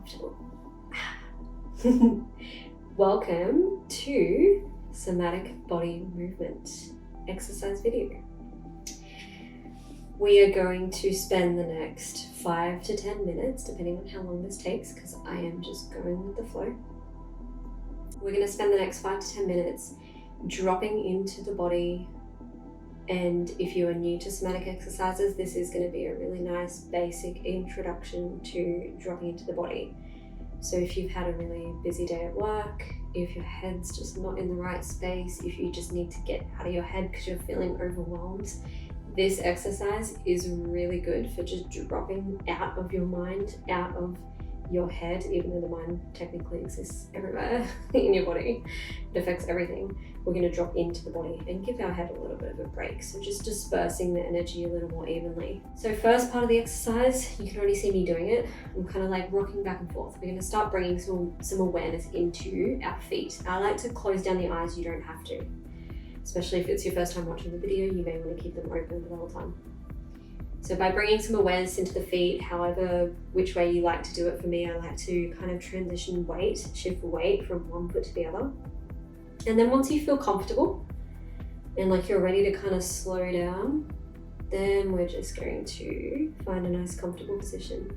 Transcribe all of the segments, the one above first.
comfortable. Welcome to Somatic Body Movement exercise video. We are going to spend the next 5 to 10 minutes, depending on how long this takes, because I am just going with the flow. We're going to spend the next 5 to 10 minutes dropping into the body. And if you are new to somatic exercises, this is going to be a really nice basic introduction to dropping into the body. So if you've had a really busy day at work, if your head's just not in the right space, if you just need to get out of your head because you're feeling overwhelmed, this exercise is really good for just dropping out of your mind, out of your head, even though the mind technically exists everywhere in your body. It affects everything. We're going to drop into the body and give our head a little bit of a break. So just dispersing the energy a little more evenly. So first part of the exercise, you can already see me doing it. I'm kind of like rocking back and forth. We're going to start bringing some awareness into our feet. I like to close down the eyes. You don't have to. Especially if it's your first time watching the video, you may want to keep them open the whole time. So by bringing some awareness into the feet, however, which way you like to do it, for me, I like to kind of transition weight, shift weight from one foot to the other. And then once you feel comfortable and like you're ready to kind of slow down, then we're just going to find a nice comfortable position.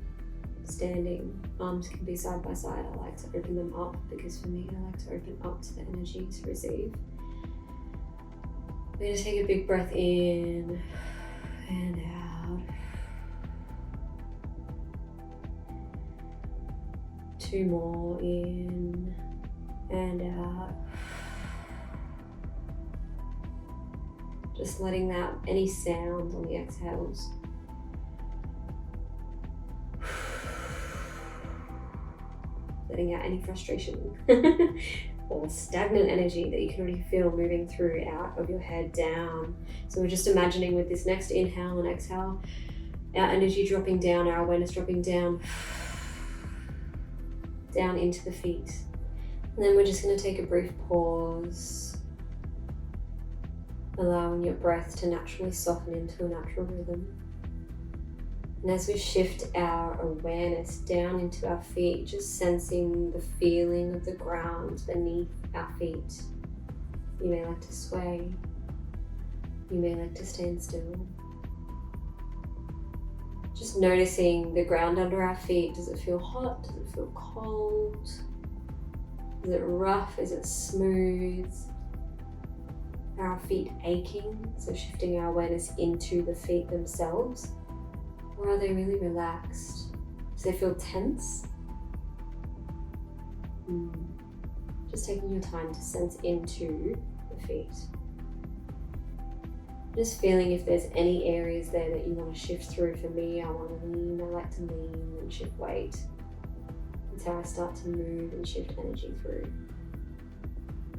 Standing, arms can be side by side. I like to open them up because for me, I like to open up to the energy to receive. We're going to take a big breath in and out. 2 more, in and out. Just letting out any sound on the exhales. Letting out any frustration or stagnant energy that you can already feel moving through out of your head down. So we're just imagining with this next inhale and exhale, our energy dropping down, our awareness dropping down into the feet. And then we're just going to take a brief pause, allowing your breath to naturally soften into a natural rhythm. And as we shift our awareness down into our feet, just sensing the feeling of the ground beneath our feet. You may like to sway. You may like to stand still. Just noticing the ground under our feet. Does it feel hot? Does it feel cold? Is it rough? Is it smooth? Are our feet aching? So shifting our awareness into the feet themselves. Or are they really relaxed? Do they feel tense? Just taking your time to sense into the feet. Just feeling if there's any areas there that you want to shift through. For me, I want to lean. I like to lean and shift weight. That's how I start to move and shift energy through.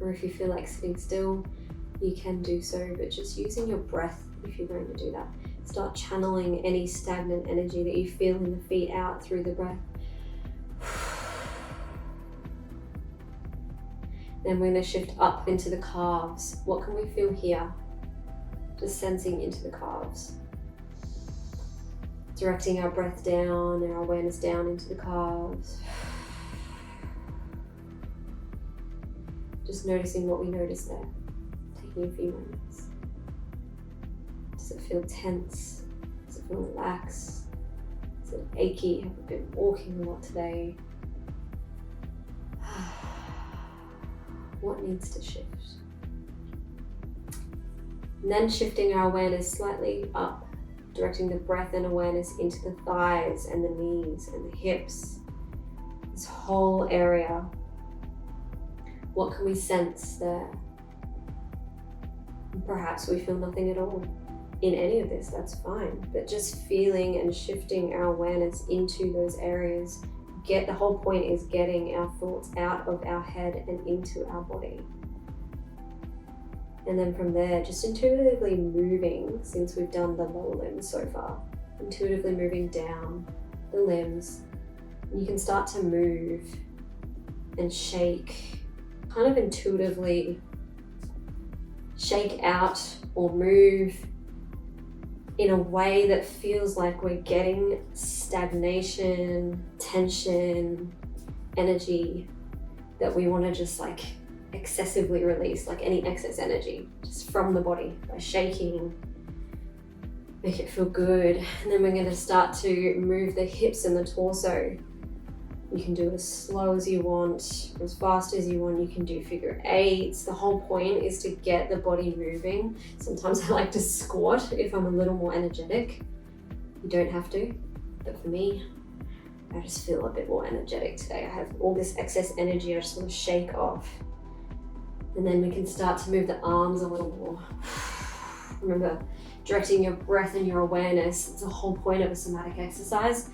Or if you feel like sitting still, you can do so, but just using your breath if you're going to do that. Start channeling any stagnant energy that you feel in the feet out through the breath. Then we're going to shift up into the calves. What can we feel here? Just sensing into the calves. Directing our breath down and our awareness down into the calves. Just noticing what we notice there. Taking a few moments. Does it feel tense? Does it feel relaxed? Is it achy? Have we been walking a lot today? What needs to shift? And then shifting our awareness slightly up, directing the breath and awareness into the thighs and the knees and the hips. This whole area. What can we sense there? Perhaps we feel nothing at all in any of this, that's fine. But just feeling and shifting our awareness into those areas. The whole point is getting our thoughts out of our head and into our body. And then from there, just intuitively moving, since we've done the lower limbs so far, intuitively moving down the limbs. You can start to move and shake, kind of intuitively shake out or move in a way that feels like we're getting stagnation, tension, energy that we want to just like excessively release, like any excess energy, just from the body by shaking. Make it feel good. And then we're going to start to move the hips and the torso. You can do it as slow as you want, or as fast as you want. You can do figure eights. The whole point is to get the body moving. Sometimes I like to squat if I'm a little more energetic. You don't have to, but for me, I just feel a bit more energetic today. I have all this excess energy I just want to shake off. And then we can start to move the arms a little more. Remember, directing your breath and your awareness. It's the whole point of a somatic exercise,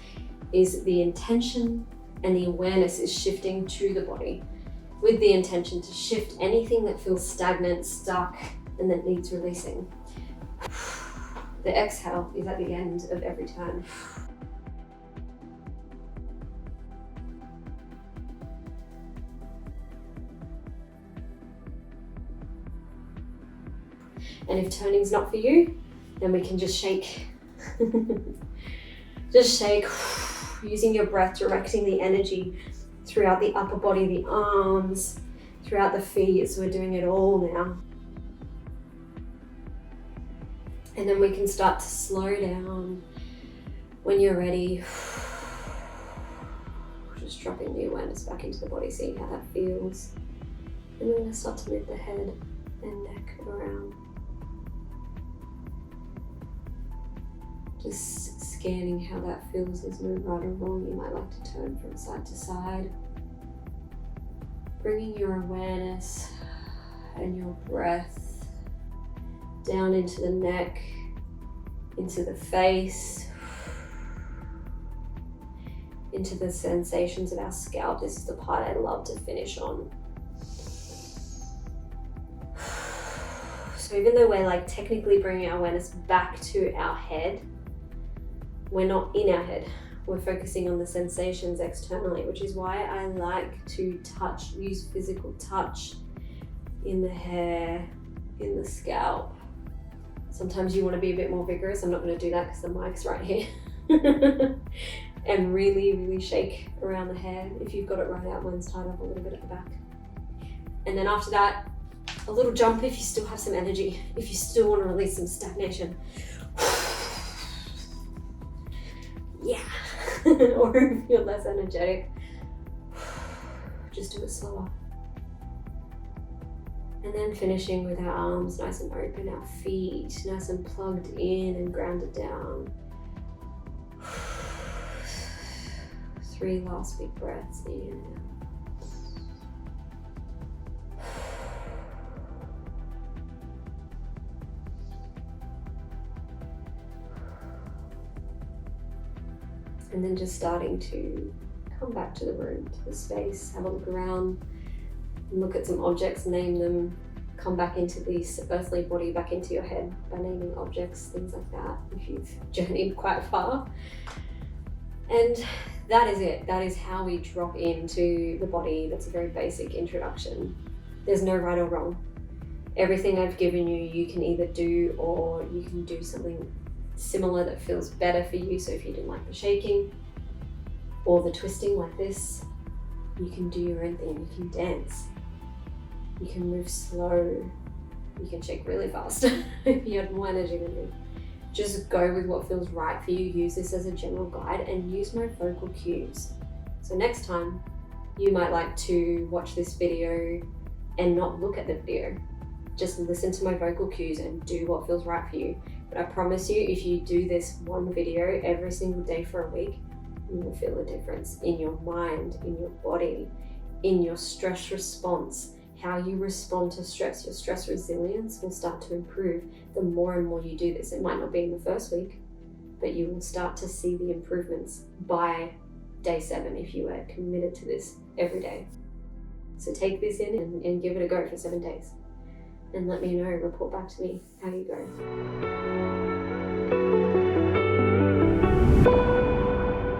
is the intention and the awareness is shifting to the body with the intention to shift anything that feels stagnant, stuck, and that needs releasing. The exhale is at the end of every turn. And if turning's not for you, then we can just shake. Just shake, using your breath, directing the energy throughout the upper body, the arms, throughout the feet. So we're doing it all now. And then we can start to slow down when you're ready. Just dropping the awareness back into the body, seeing how that feels. And we're going to start to move the head and neck around. Just scanning how that feels. There's no right or wrong. You might like to turn from side to side. Bringing your awareness and your breath down into the neck, into the face, into the sensations of our scalp. This is the part I love to finish on. So even though we're like technically bringing our awareness back to our head, we're not in our head. We're focusing on the sensations externally, which is why I like to use physical touch in the hair, in the scalp. Sometimes you want to be a bit more vigorous. I'm not going to do that because the mic's right here. And really, really shake around the hair. If you've got it right out, mine's tied up a little bit at the back. And then after that, a little jump if you still have some energy, if you still want to release some stagnation. Yeah. Or if you're less energetic, just do it slower. And then finishing with our arms nice and open, our feet nice and plugged in and grounded down. 3 last big breaths in and out. And then just starting to come back to the room, to the space, have a look around, look at some objects, name them, come back into this earthly body, back into your head by naming objects, things like that, if you've journeyed quite far. And that is it. That is how we drop into the body. That's a very basic introduction. There's no right or wrong. Everything I've given you, you can either do, or you can do something similar that feels better for you. So if you didn't like the shaking or the twisting like this, you can do your own thing. You can dance, you can move slow, you can shake really fast if you have more energy than me. Just go with what feels right for you. Use this as a general guide and use my vocal cues. So next time you might like to watch this video and not look at the video. Just listen to my vocal cues and do what feels right for you. But I promise you, if you do this one video every single day for a week, you will feel a difference in your mind, in your body, in your stress response. How you respond to stress, your stress resilience will start to improve the more and more you do this. It might not be in the first week, but you will start to see the improvements by day 7 if you are committed to this every day. So take this in and give it a go for 7 days. And let me know, report back to me how you go.